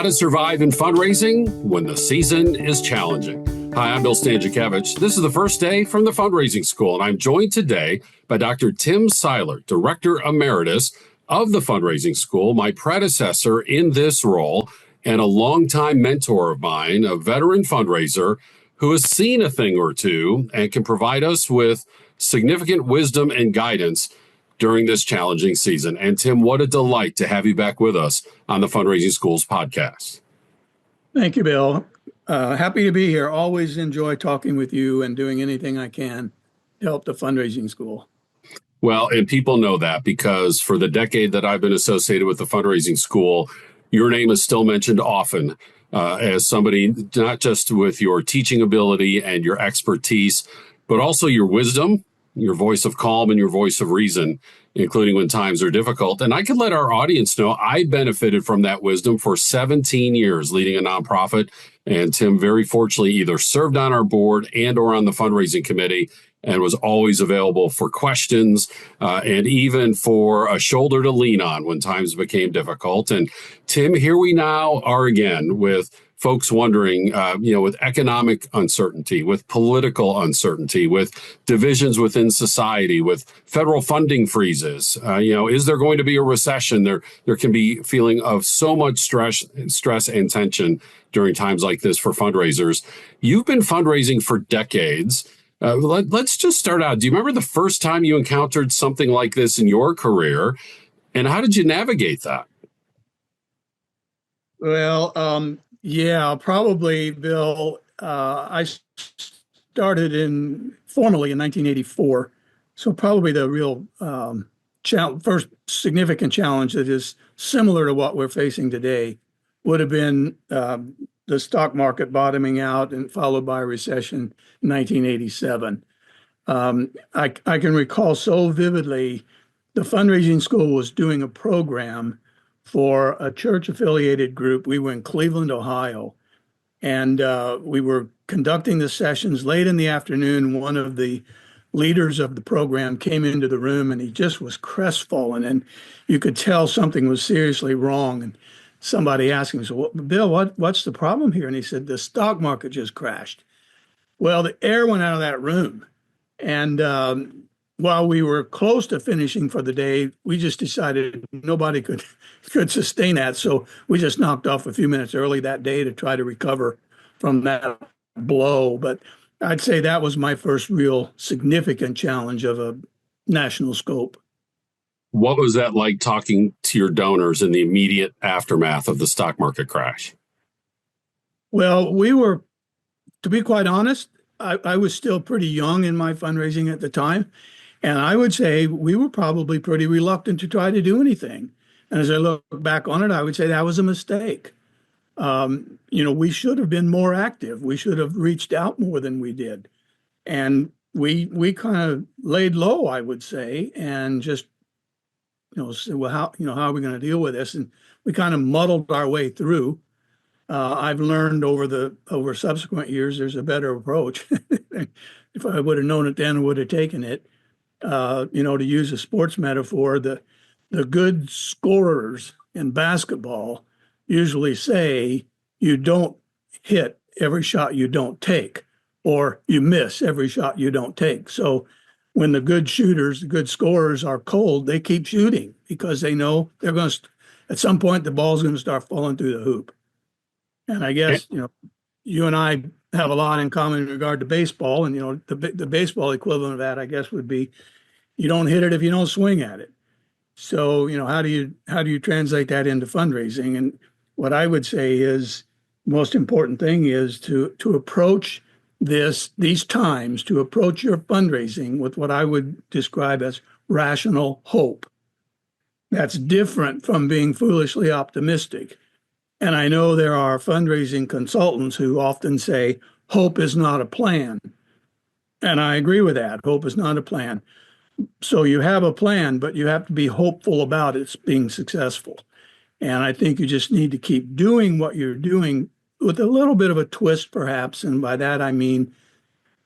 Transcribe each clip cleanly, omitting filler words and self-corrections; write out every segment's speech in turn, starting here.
to survive in fundraising when the season is challenging. Hi, I'm Bill Stanczykiewicz. This is the first day from the Fundraising School, and I'm joined today by Dr. Tim Seiler, Director Emeritus of the Fundraising School, my predecessor in this role, and a longtime mentor of mine, a veteran fundraiser who has seen a thing or two and can provide us with significant wisdom and guidance during this challenging season. And Tim, what a delight to have you back with us on the Fundraising Schools podcast. Thank you, Bill. Happy to be here. Always enjoy talking with you and doing anything I can to help the Fundraising School. Well, and people know that because for the decade that I've been associated with the Fundraising School, your name is still mentioned often as somebody, not just with your teaching ability and your expertise, but also your wisdom, your voice of calm and your voice of reason, including when times are difficult. And I can let our audience know I benefited from that wisdom for 17 years leading a nonprofit. And Tim very fortunately either served on our board and or on the fundraising committee and was always available for questions and even for a shoulder to lean on when times became difficult. And Tim, here we now are again with folks wondering, with economic uncertainty, with political uncertainty, with divisions within society, with federal funding freezes, is there going to be a recession? There can be feeling of so much stress and tension during times like this for fundraisers. You've been fundraising for decades. Let's just start out. Do you remember the first time you encountered something like this in your career? And how did you navigate that? Well, yeah, probably, Bill. I started formally in 1984. So probably the real first significant challenge that is similar to what we're facing today would have been the stock market bottoming out and followed by a recession in 1987. I can recall so vividly the Fundraising School was doing a program for a church-affiliated group. We were in Cleveland, Ohio, and we were conducting the sessions late in the afternoon. One of the leaders of the program came into the room, and he just was crestfallen, and you could tell something was seriously wrong. And somebody asked him, so, Bill, what's the problem here? And he said, the stock market just crashed. Well, the air went out of that room, and while we were close to finishing for the day, we just decided nobody could sustain that. So we just knocked off a few minutes early that day to try to recover from that blow. But I'd say that was my first real significant challenge of a national scope. What was that like talking to your donors in the immediate aftermath of the stock market crash? Well, we were, to be quite honest, I was still pretty young in my fundraising at the time. And I would say we were probably pretty reluctant to try to do anything. And as I look back on it, I would say that was a mistake. We should have been more active. We should have reached out more than we did. And we kind of laid low, I would say, and just, said, well, how are we going to deal with this? And we kind of muddled our way through. I've learned over subsequent years, there's a better approach. If I would have known it then, I would have taken it. To use a sports metaphor, the good scorers in basketball usually say you don't hit every shot you don't take, or you miss every shot you don't take. So when the good shooters, the good scorers are cold, they keep shooting because they know they're going to, at some point, the ball's going to start falling through the hoop. And I guess, you and I have a lot in common in regard to baseball. And, the baseball equivalent of that, I guess, would be you don't hit it if you don't swing at it. So, how do you translate that into fundraising? And what I would say is the most important thing is to approach these times, to approach your fundraising with what I would describe as rational hope. That's different from being foolishly optimistic. And I know there are fundraising consultants who often say, hope is not a plan. And I agree with that. Hope is not a plan. So you have a plan, but you have to be hopeful about it being successful. And I think you just need to keep doing what you're doing with a little bit of a twist, perhaps. And by that, I mean,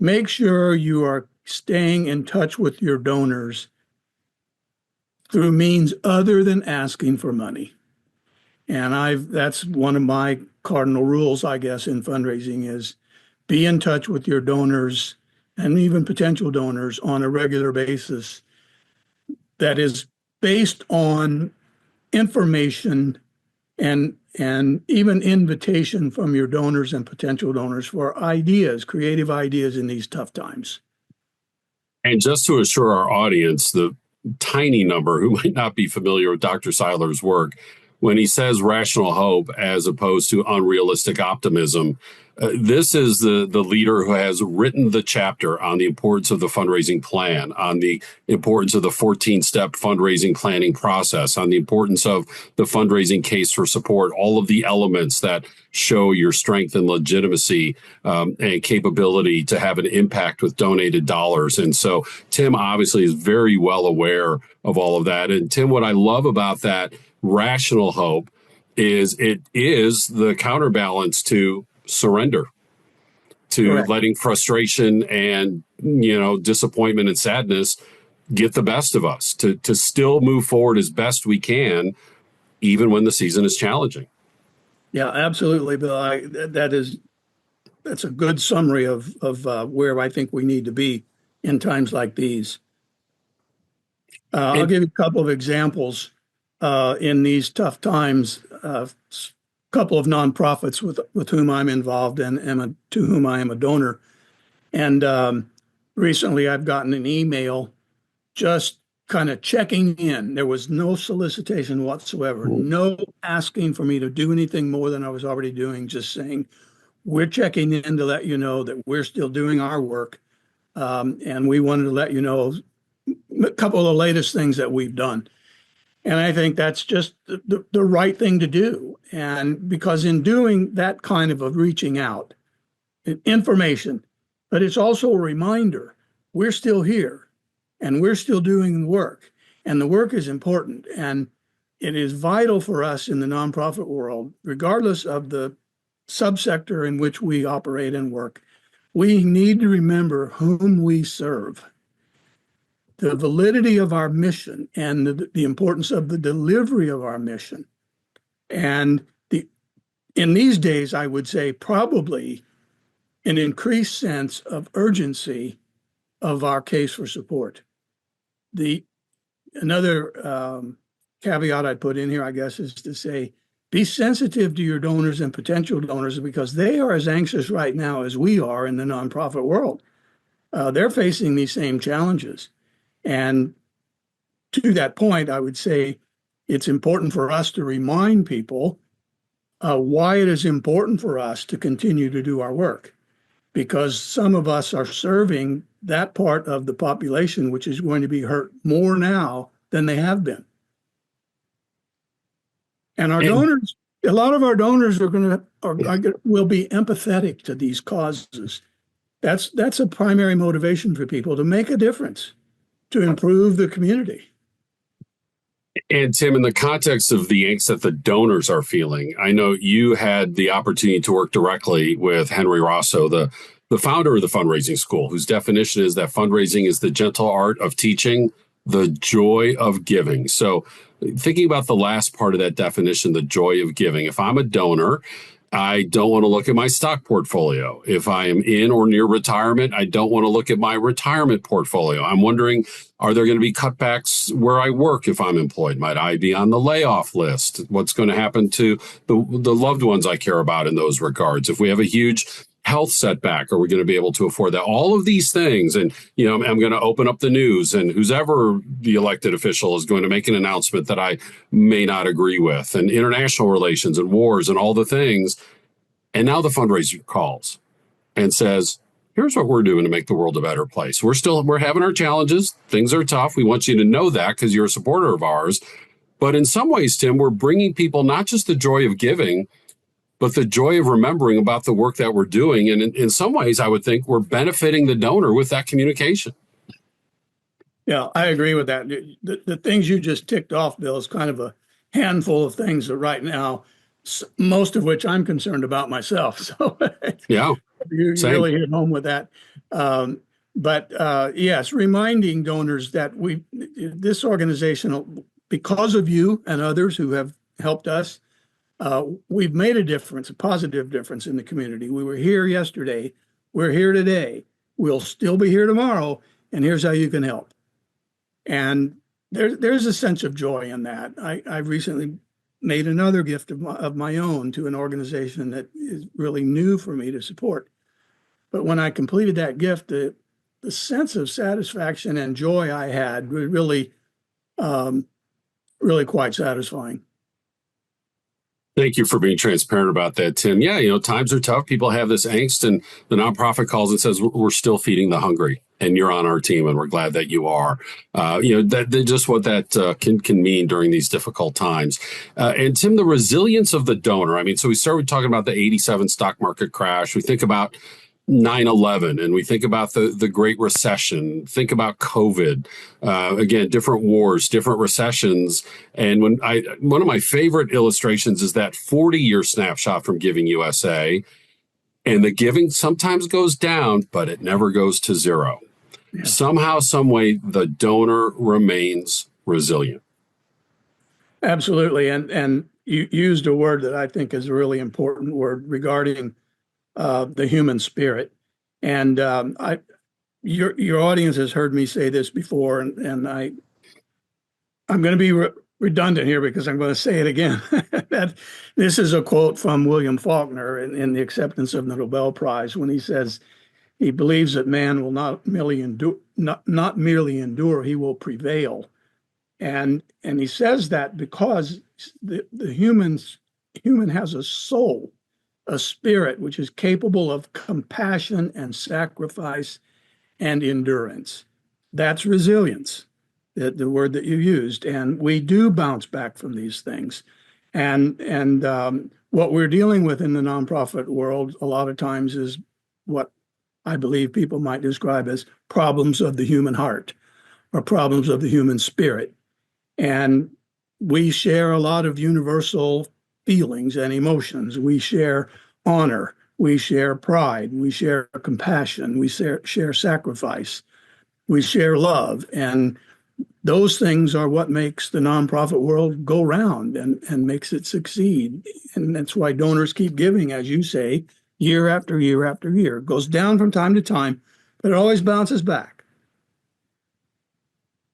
make sure you are staying in touch with your donors through means other than asking for money. And that's one of my cardinal rules, I guess, in fundraising is be in touch with your donors and even potential donors on a regular basis that is based on information and even invitation from your donors and potential donors for ideas, creative ideas in these tough times. And just to assure our audience, the tiny number who might not be familiar with Dr. Seiler's work, when he says rational hope as opposed to unrealistic optimism, this is the leader who has written the chapter on the importance of the fundraising plan, on the importance of the 14-step fundraising planning process, on the importance of the fundraising case for support, all of the elements that show your strength and legitimacy and capability to have an impact with donated dollars. And so Tim obviously is very well aware of all of that. And Tim, what I love about that rational hope is it is the counterbalance to surrender, to Correct. letting frustration and disappointment and sadness get the best of us, to still move forward as best we can, even when the season is challenging. Yeah, absolutely, Bill. That's a good summary of where I think we need to be in times like these. I'll give you a couple of examples in these tough times. Couple of nonprofits with whom I'm involved and to whom I am a donor. And recently I've gotten an email just kind of checking in. There was no solicitation whatsoever, no asking for me to do anything more than I was already doing, just saying, we're checking in to let you know that we're still doing our work. And we wanted to let you know a couple of the latest things that we've done. And I think that's just the right thing to do. And because in doing that kind of reaching out, information, but it's also a reminder, we're still here and we're still doing work. And the work is important. And it is vital for us in the nonprofit world, regardless of the subsector in which we operate and work. We need to remember whom we serve. The validity of our mission and the importance of the delivery of our mission. And in these days, I would say probably an increased sense of urgency of our case for support. Another caveat I'd put in here, I guess, is to say, be sensitive to your donors and potential donors because they are as anxious right now as we are in the nonprofit world. They're facing these same challenges. And to that point, I would say it's important for us to remind people why it is important for us to continue to do our work, because some of us are serving that part of the population which is going to be hurt more now than they have been. And our donors, a lot of our donors will be empathetic to these causes. That's a primary motivation for people to make a difference, to improve the community. And Tim, in the context of the angst that the donors are feeling, I know you had the opportunity to work directly with Henry Rosso, the founder of the Fundraising School, whose definition is that fundraising is the gentle art of teaching the joy of giving. So thinking about the last part of that definition, the joy of giving, if I'm a donor, I don't want to look at my stock portfolio. If I am in or near retirement, I don't want to look at my retirement portfolio. I'm wondering, are there going to be cutbacks where I work if I'm employed? Might I be on the layoff list? What's going to happen to the loved ones I care about in those regards? If we have a huge health setback, are we going to be able to afford that? All of these things. And, I'm going to open up the news and whoever the elected official is going to make an announcement that I may not agree with, and international relations and wars and all the things. And now the fundraiser calls and says, here's what we're doing to make the world a better place. We're having our challenges. Things are tough. We want you to know that because you're a supporter of ours. But in some ways, Tim, we're bringing people not just the joy of giving, but the joy of remembering about the work that we're doing. And in some ways, I would think we're benefiting the donor with that communication. Yeah, I agree with that. The things you just ticked off, Bill, is kind of a handful of things that right now, most of which I'm concerned about myself. So yeah, you really hit home with that. But yes, reminding donors that this organization, because of you and others who have helped us, we've made a difference, a positive difference in the community. We were here yesterday. We're here today. We'll still be here tomorrow. And here's how you can help. And there's a sense of joy in that. I recently made another gift of my own to an organization that is really new for me to support. But when I completed that gift, the sense of satisfaction and joy I had was really, really quite satisfying. Thank you for being transparent about that, Tim. Yeah, times are tough. People have this angst, and the nonprofit calls and says, we're still feeding the hungry, and you're on our team, and we're glad that you are. That just what that can mean during these difficult times. And Tim, the resilience of the donor. I mean, so we started talking about the 87 stock market crash. We think about 9/11, and we think about the Great Recession, think about COVID, again, different wars, different recessions. And one of my favorite illustrations is that 40-year snapshot from Giving USA, and the giving sometimes goes down, but it never goes to zero. Yeah. Somehow, some way, the donor remains resilient. Absolutely. And you used a word that I think is a really important word regarding the human spirit. And your audience has heard me say this before, and I'm going to be redundant here because I'm going to say it again. That this is a quote from William Faulkner in the acceptance of the Nobel Prize, when he says he believes that man will not merely endure, he will prevail. And he says that because the human has a soul, a spirit which is capable of compassion and sacrifice and endurance. That's resilience, the word that you used. And we do bounce back from these things. And what we're dealing with in the nonprofit world a lot of times is what I believe people might describe as problems of the human heart or problems of the human spirit. And we share a lot of universal feelings and emotions. We share honor, we share pride, we share compassion, we share sacrifice, we share love. And those things are what makes the nonprofit world go round and makes it succeed. And that's why donors keep giving, as you say, year after year after year. It goes down from time to time, but it always bounces back.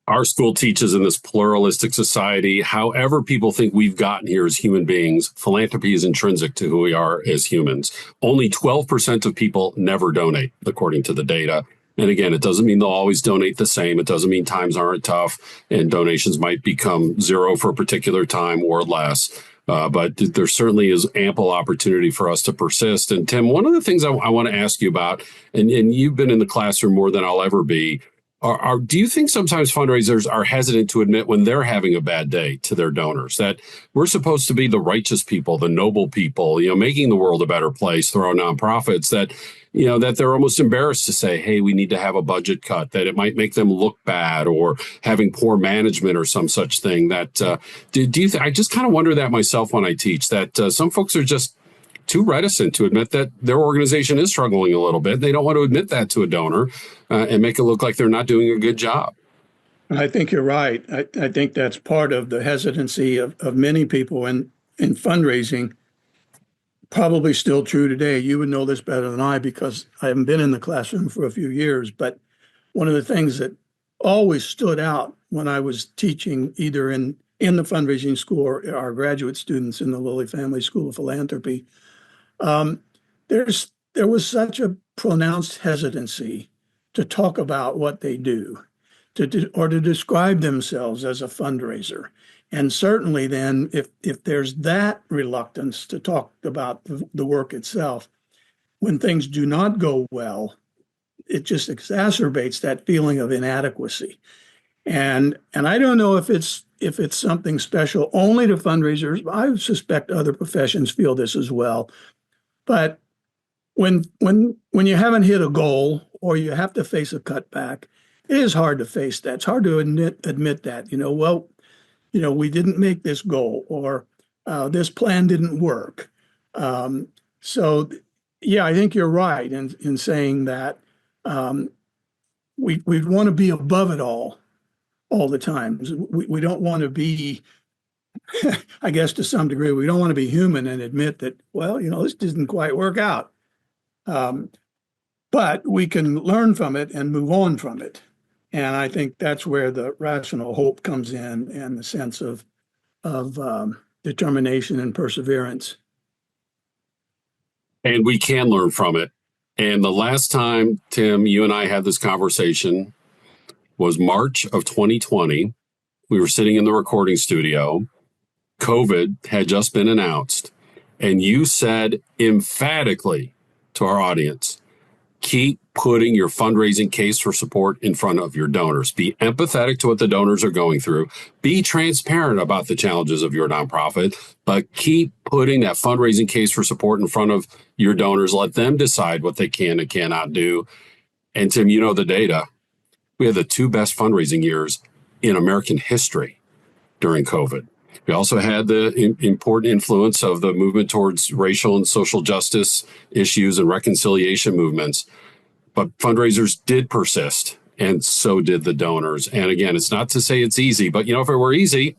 Our school teaches in this pluralistic society, however people think we've gotten here as human beings, philanthropy is intrinsic to who we are as humans. Only 12% of people never donate, according to the data. And again, it doesn't mean they'll always donate the same. It doesn't mean times aren't tough and donations might become zero for a particular time or less. But there certainly is ample opportunity for us to persist. And Tim, one of the things I want to ask you about, and you've been in the classroom more than I'll ever be, do you think sometimes fundraisers are hesitant to admit when they're having a bad day to their donors, that we're supposed to be the righteous people, the noble people, making the world a better place through our nonprofits, that they're almost embarrassed to say, hey, we need to have a budget cut, that it might make them look bad, or having poor management or some such thing? That I just kind of wonder that myself when I teach, that some folks are just too reticent to admit that their organization is struggling a little bit. They don't want to admit that to a donor and make it look like they're not doing a good job. I think you're right. I think that's part of the hesitancy of many people in fundraising, probably still true today. You would know this better than I because I haven't been in the classroom for a few years. But one of the things that always stood out when I was teaching either in the fundraising school or our graduate students in the Lilly Family School of Philanthropy, there was such a pronounced hesitancy to talk about what they do, or to describe themselves as a fundraiser. And certainly then, if there's that reluctance to talk about the work itself, when things do not go well, it just exacerbates that feeling of inadequacy. And I don't know if it's something special only to fundraisers. I suspect other professions feel this as well. But when you haven't hit a goal or you have to face a cutback, it is hard to face that. It's hard to admit that, we didn't make this goal, or this plan didn't work. So, yeah, I think you're right in saying that we want to be above it all the time. We don't want to be I guess to some degree, we don't want to be human and admit that, well, this didn't quite work out. But we can learn from it and move on from it. And I think that's where the rational hope comes in, and the sense of determination and perseverance. And we can learn from it. And the last time, Tim, you and I had this conversation was March of 2020. We were sitting in the recording studio. COVID had just been announced. And you said emphatically to our audience, keep putting your fundraising case for support in front of your donors. Be empathetic to what the donors are going through. Be transparent about the challenges of your nonprofit, but keep putting that fundraising case for support in front of your donors. Let them decide what they can and cannot do. And Tim, you know the data. We had the 2 best fundraising years in American history during COVID. We also had the important influence of the movement towards racial and social justice issues and reconciliation movements. But fundraisers did persist, and so did the donors. And again, it's not to say it's easy, but if it were easy,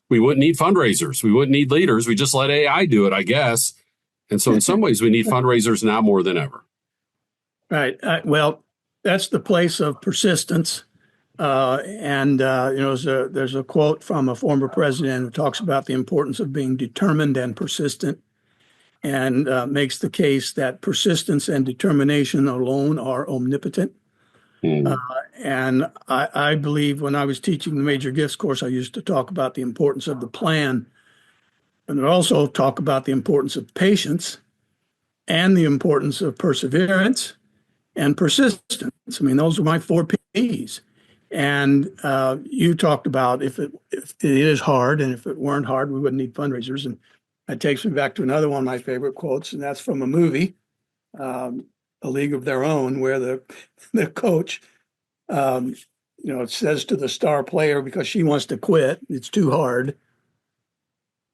we wouldn't need fundraisers. We wouldn't need leaders. We just let AI do it, I guess. And so in some ways, we need fundraisers now more than ever. Right. Well, that's the place of persistence. There's a quote from a former president who talks about the importance of being determined and persistent, and makes the case that persistence and determination alone are omnipotent. And I believe when I was teaching the major gifts course, I used to talk about the importance of the plan, and I'd also talk about the importance of patience and the importance of perseverance and persistence. I mean, those are my 4 Ps. And you talked about if it is hard, and if it weren't hard, we wouldn't need fundraisers. And that takes me back to another one of my favorite quotes, and that's from a movie, A League of Their Own, where the coach, says to the star player, because she wants to quit, it's too hard.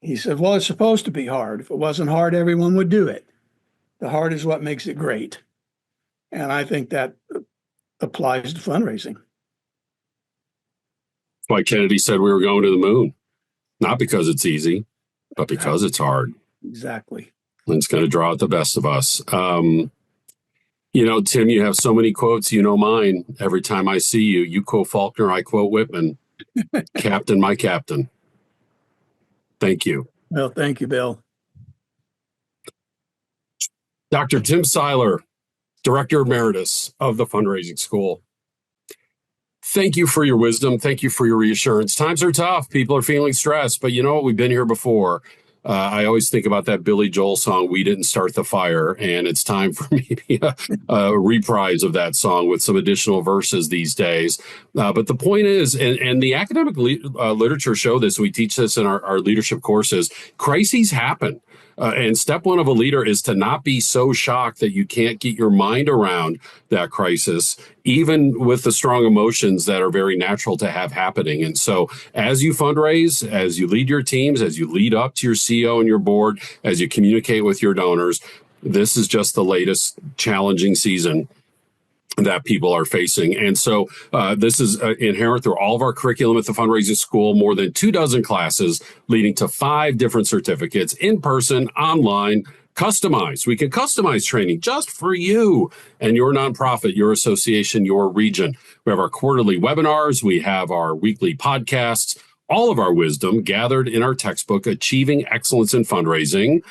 He said, well, it's supposed to be hard. If it wasn't hard, everyone would do it. The hard is what makes it great. And I think that applies to fundraising. That's why Kennedy said we were going to the moon, not because it's easy, but because it's hard. Exactly. And it's going to draw out the best of us. Tim, you have so many quotes. Mine. Every time I see you, you quote Faulkner, I quote Whitman. Captain, my captain. Thank you. Well, thank you, Bill. Dr. Tim Seiler, Director Emeritus of the Fundraising School. Thank you for your wisdom. Thank you for your reassurance. Times are tough. People are feeling stressed, but you know what? We've been here before. I always think about that Billy Joel song, We Didn't Start the Fire, and it's time for maybe a reprise of that song with some additional verses these days. But the point is, and the academic literature show this, we teach this in our leadership courses, crises happen. And step 1 of a leader is to not be so shocked that you can't get your mind around that crisis, even with the strong emotions that are very natural to have happening. And so as you fundraise, as you lead your teams, as you lead up to your CEO and your board, as you communicate with your donors, this is just the latest challenging season that people are facing. And so this is inherent through all of our curriculum at the Fundraising School, more than 24 classes leading to 5 different certificates, in person, online, customized. We can customize training just for you and your nonprofit, your association, your region. We have our quarterly webinars. We have our weekly podcasts, all of our wisdom gathered in our textbook, Achieving Excellence in Fundraising.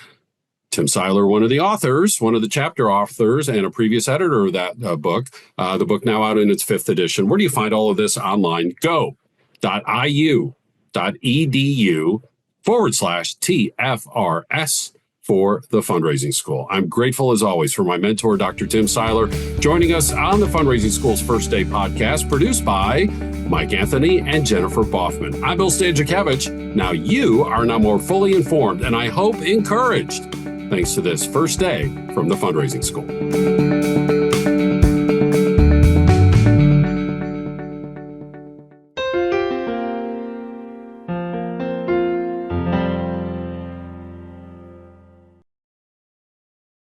Tim Seiler, one of the authors, one of the chapter authors, and a previous editor of that book. The book now out in its 5th edition. Where do you find all of this online? go.iu.edu/TFRS for the Fundraising School. I'm grateful, as always, for my mentor, Dr. Tim Seiler, joining us on the Fundraising School's First Day podcast, produced by Mike Anthony and Jennifer Boffman. I'm Bill Stanczykiewicz. Now you are now more fully informed, and I hope encouraged, thanks to this first day from the Fundraising School.